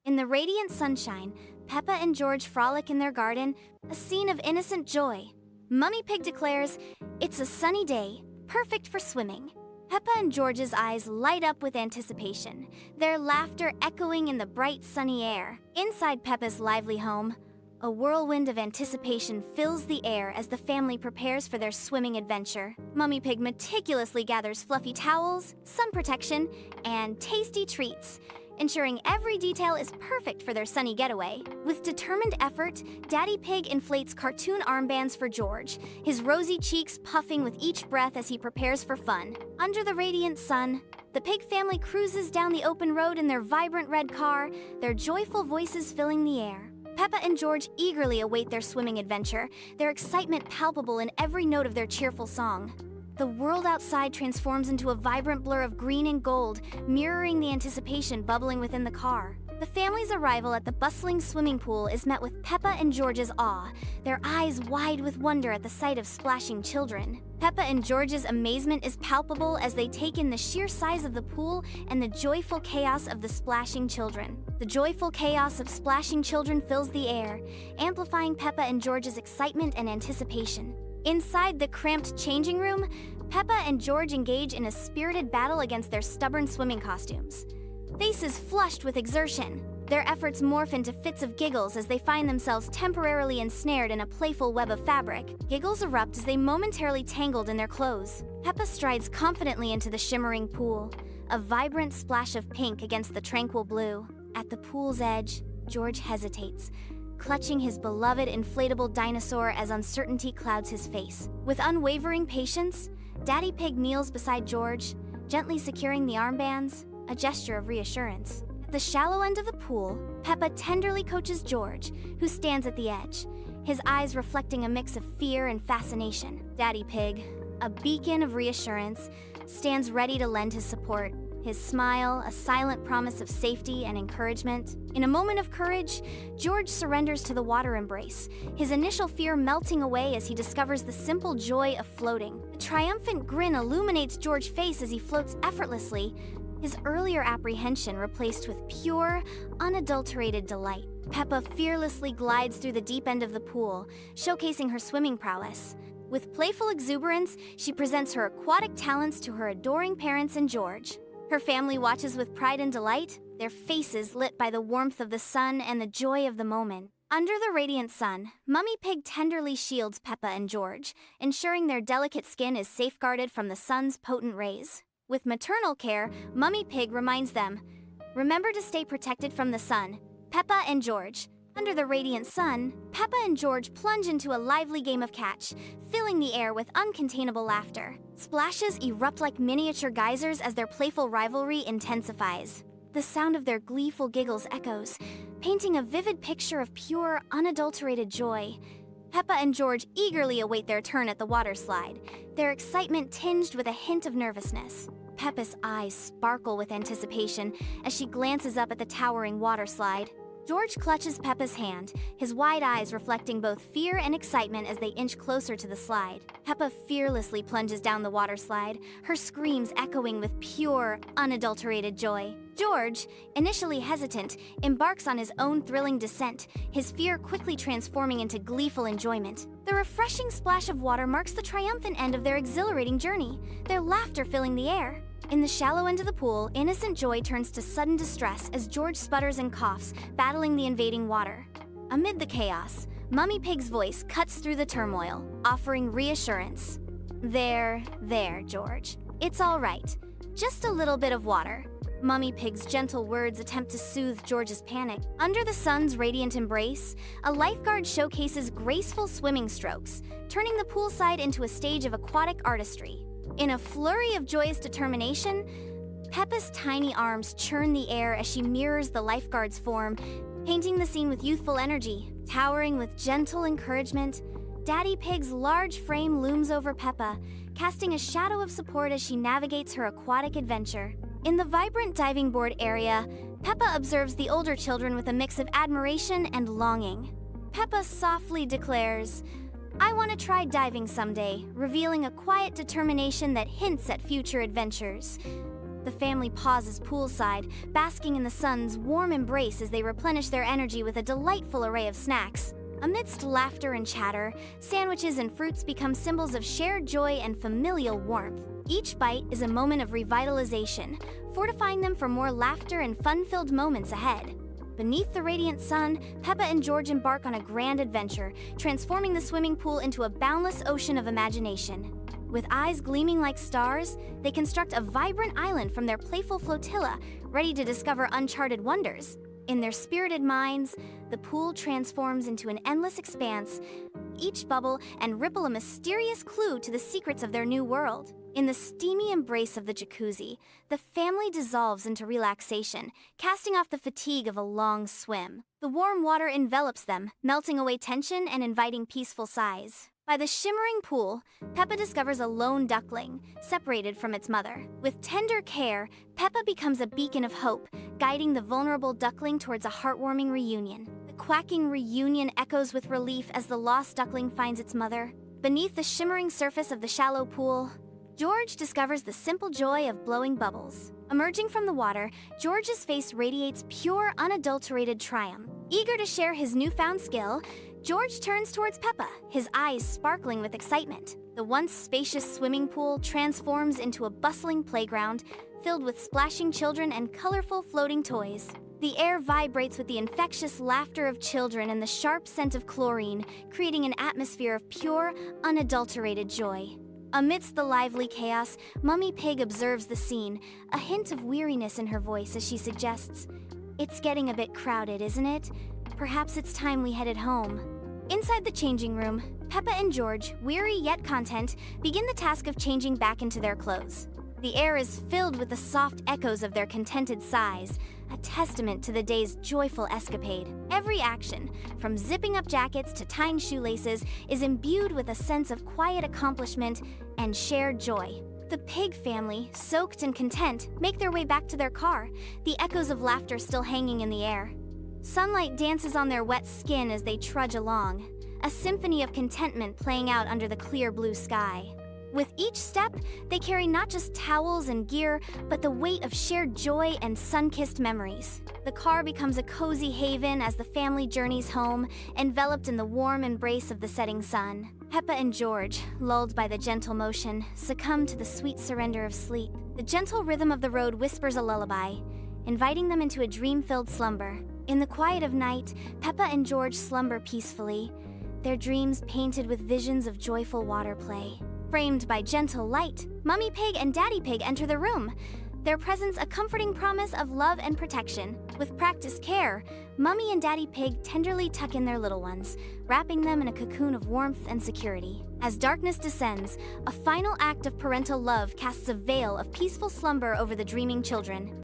In the radiant sunshine, Peppa and George frolic in their garden, a scene of innocent joy. Mummy Pig declares, "It's a sunny day, perfect for swimming." Peppa and George's eyes light up with anticipation, their laughter echoing in the bright sunny air. Inside Peppa's lively home, a whirlwind of anticipation fills the air as the family prepares for their swimming adventure. Mummy Pig meticulously gathers fluffy towels, sun protection, and tasty treats, ensuring every detail is perfect for their sunny getaway. With determined effort, Daddy Pig inflates cartoon armbands for George, his rosy cheeks puffing with each breath as he prepares for fun. Under the radiant sun, the Pig family cruises down the open road in their vibrant red car, their joyful voices filling the air. Peppa and George eagerly await their swimming adventure, their excitement palpable in every note of their cheerful song. The world outside transforms into a vibrant blur of green and gold, mirroring the anticipation bubbling within the car. The family's arrival at the bustling swimming pool is met with Peppa and George's awe, their eyes wide with wonder at the sight of splashing children. Peppa and George's amazement is palpable as they take in the sheer size of the pool and the joyful chaos of the splashing children. The joyful chaos of splashing children fills the air, amplifying Peppa and George's excitement and anticipation. Inside the cramped changing room, Peppa and George engage in a spirited battle against their stubborn swimming costumes. Faces flushed with exertion, their efforts morph into fits of giggles as they find themselves temporarily ensnared in a playful web of fabric. Giggles erupt as they momentarily tangled in their clothes. Peppa strides confidently into the shimmering pool, a vibrant splash of pink against the tranquil blue. At the pool's edge, George hesitates, clutching his beloved inflatable dinosaur as uncertainty clouds his face. With unwavering patience, Daddy Pig kneels beside George, gently securing the armbands, a gesture of reassurance. At the shallow end of the pool, Peppa tenderly coaches George, who stands at the edge, his eyes reflecting a mix of fear and fascination. Daddy Pig, a beacon of reassurance, stands ready to lend his support, his smile a silent promise of safety and encouragement. In a moment of courage, George surrenders to the water embrace, his initial fear melting away as he discovers the simple joy of floating. A triumphant grin illuminates George's face as he floats effortlessly, his earlier apprehension replaced with pure, unadulterated delight. Peppa fearlessly glides through the deep end of the pool, showcasing her swimming prowess. With playful exuberance, she presents her aquatic talents to her adoring parents and George. Her family watches with pride and delight, their faces lit by the warmth of the sun and the joy of the moment. Under the radiant sun, Mummy Pig tenderly shields Peppa and George, ensuring their delicate skin is safeguarded from the sun's potent rays. With maternal care, Mummy Pig reminds them, "Remember to stay protected from the sun." Peppa and George. Under the radiant sun, Peppa and George plunge into a lively game of catch, filling the air with uncontainable laughter. Splashes erupt like miniature geysers as their playful rivalry intensifies. The sound of their gleeful giggles echoes, painting a vivid picture of pure, unadulterated joy. Peppa and George eagerly await their turn at the water slide, their excitement tinged with a hint of nervousness. Peppa's eyes sparkle with anticipation as she glances up at the towering water slide. George clutches Peppa's hand, his wide eyes reflecting both fear and excitement as they inch closer to the slide. Peppa fearlessly plunges down the water slide, her screams echoing with pure, unadulterated joy. George, initially hesitant, embarks on his own thrilling descent, his fear quickly transforming into gleeful enjoyment. The refreshing splash of water marks the triumphant end of their exhilarating journey, their laughter filling the air. In the shallow end of the pool, innocent joy turns to sudden distress as George sputters and coughs, battling the invading water. Amid the chaos, Mummy Pig's voice cuts through the turmoil, offering reassurance. There, George. It's all right. Just a little bit of water." Mummy Pig's gentle words attempt to soothe George's panic. Under the sun's radiant embrace, a lifeguard showcases graceful swimming strokes, turning the poolside into a stage of aquatic artistry. In a flurry of joyous determination, Peppa's tiny arms churn the air as she mirrors the lifeguard's form, painting the scene with youthful energy. Towering with gentle encouragement, Daddy Pig's large frame looms over Peppa, casting a shadow of support as she navigates her aquatic adventure. In the vibrant diving board area, Peppa observes the older children with a mix of admiration and longing. Peppa softly declares, "I want to try diving someday," revealing a quiet determination that hints at future adventures. The family pauses poolside, basking in the sun's warm embrace as they replenish their energy with a delightful array of snacks. Amidst laughter and chatter, sandwiches and fruits become symbols of shared joy and familial warmth. Each bite is a moment of revitalization, fortifying them for more laughter and fun-filled moments ahead. Beneath the radiant sun, Peppa and George embark on a grand adventure, transforming the swimming pool into a boundless ocean of imagination. With eyes gleaming like stars, they construct a vibrant island from their playful flotilla, ready to discover uncharted wonders. In their spirited minds, the pool transforms into an endless expanse, each bubble and ripple a mysterious clue to the secrets of their new world. In the steamy embrace of the jacuzzi, the family dissolves into relaxation, casting off the fatigue of a long swim. The warm water envelops them, melting away tension and inviting peaceful sighs. By the shimmering pool, Peppa discovers a lone duckling, separated from its mother. With tender care, Peppa becomes a beacon of hope, guiding the vulnerable duckling towards a heartwarming reunion. The quacking reunion echoes with relief as the lost duckling finds its mother. Beneath the shimmering surface of the shallow pool, George discovers the simple joy of blowing bubbles. Emerging from the water, George's face radiates pure, unadulterated triumph. Eager to share his newfound skill, George turns towards Peppa, his eyes sparkling with excitement. The once spacious swimming pool transforms into a bustling playground, filled with splashing children and colorful floating toys. The air vibrates with the infectious laughter of children and the sharp scent of chlorine, creating an atmosphere of pure, unadulterated joy. Amidst the lively chaos, Mummy Pig observes the scene, a hint of weariness in her voice as she suggests, "It's getting a bit crowded, isn't it? Perhaps it's time we headed home." Inside the changing room, Peppa and George, weary yet content, begin the task of changing back into their clothes. The air is filled with the soft echoes of their contented sighs, a testament to the day's joyful escapade. Every action, from zipping up jackets to tying shoelaces, is imbued with a sense of quiet accomplishment and shared joy. The Pig family, soaked and content, make their way back to their car, the echoes of laughter still hanging in the air. Sunlight dances on their wet skin as they trudge along, a symphony of contentment playing out under the clear blue sky. With each step, they carry not just towels and gear, but the weight of shared joy and sun-kissed memories. The car becomes a cozy haven as the family journeys home, enveloped in the warm embrace of the setting sun. Peppa and George, lulled by the gentle motion, succumb to the sweet surrender of sleep. The gentle rhythm of the road whispers a lullaby, inviting them into a dream-filled slumber. In the quiet of night, Peppa and George slumber peacefully, their dreams painted with visions of joyful water play. Framed by gentle light, Mummy Pig and Daddy Pig enter the room, their presence a comforting promise of love and protection. With practiced care, Mummy and Daddy Pig tenderly tuck in their little ones, wrapping them in a cocoon of warmth and security. As darkness descends, a final act of parental love casts a veil of peaceful slumber over the dreaming children.